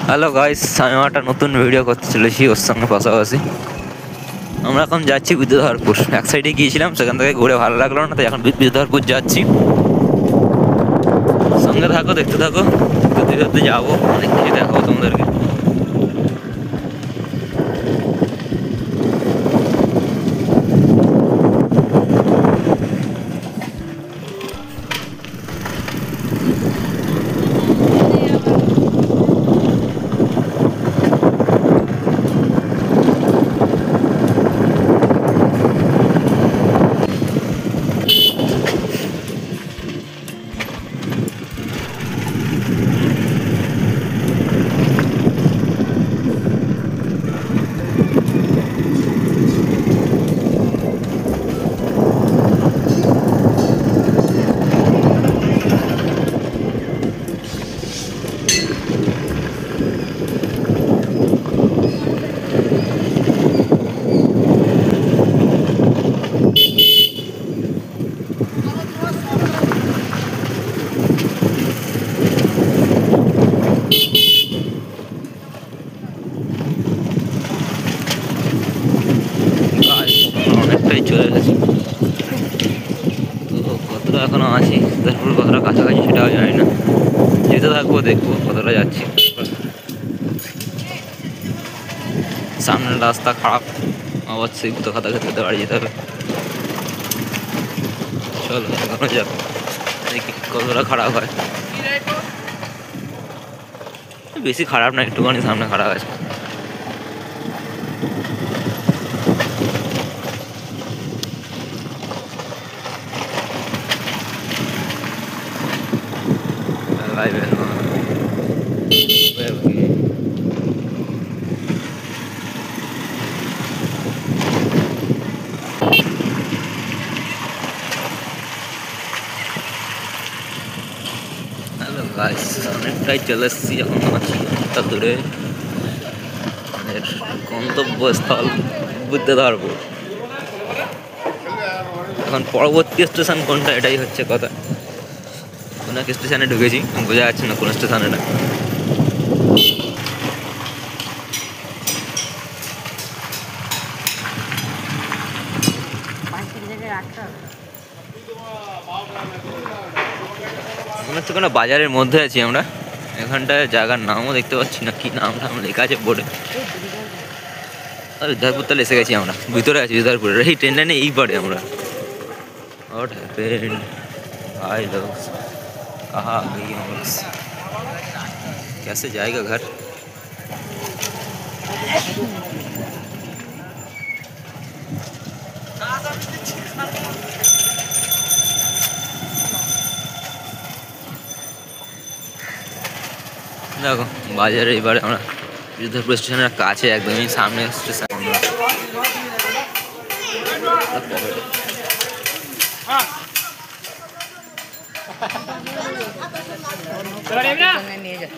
Hello guys, আমি একটা নতুন ভিডিও করতে চলেছি ওর সঙ্গে পাশাপাশি। আমরা এখন যাচ্ছি বিদ্যাধরপুর। এক সাইডে গিয়েছিলাম, সেখান থেকে ঘুরে ভালো লাগলো না, তাই এখন বিদ্যাধরপুর যাচ্ছি। সঙ্গে থাকো, দেখতে থাকো, ঘুরতে ঘুরতে যাবো, অনেক কিছু দেখাবো তোমাদেরকে। অনেকটাই চলে গেছি, তো কতটা এখনো আছি তারপর কতটা কাছাকাছি সেটাও জানি না। যেতে থাকবো, দেখবো কতটা যাচ্ছি। সামনের রাস্তা খারাপ, আবার সেই তো খাতা খেতে বাড়ি যেতে হবে। চলো এখনো যাক, দেখি কতটা খারাপ হয়। বেশি খারাপ না, একটুখানি সামনে খারাপ আছে। হ্যালো গাইস, অনেকটাই চলে এসেছি, এখন আছি অনেকটা দূরে। আমাদের গন্তব্যস্থল বিদ্যাধরপুর। এখন পরবর্তী স্টেশন কোনটা, এটাই হচ্ছে কথা। কোনো এক স্টেশনে ঢুকেছি, বোঝা যাচ্ছে না কোন স্টেশনে না। মনে হচ্ছে কোনো বাজারের মধ্যে আছি আমরা। এখানটায় জায়গার নামও দেখতে পাচ্ছি না, কি নামটা আমার লেখা আছে বোর্ডে। বিদ্যাধরপুর তাহলে এসে গেছি আমরা, ভিতরে আছি বিদ্যাধরপুরের। এই ট্রেন লাইনে এই পারে আমরা। What happened? I love कहाँ आ गई हम लोग? कैसे जाएगा घर? দেখো বাজারে এবারে আমরা বিদ্যাধরপুর স্টেশনের কাছে, একদমই সামনে স্টেশন। আমরা নিয়ে যা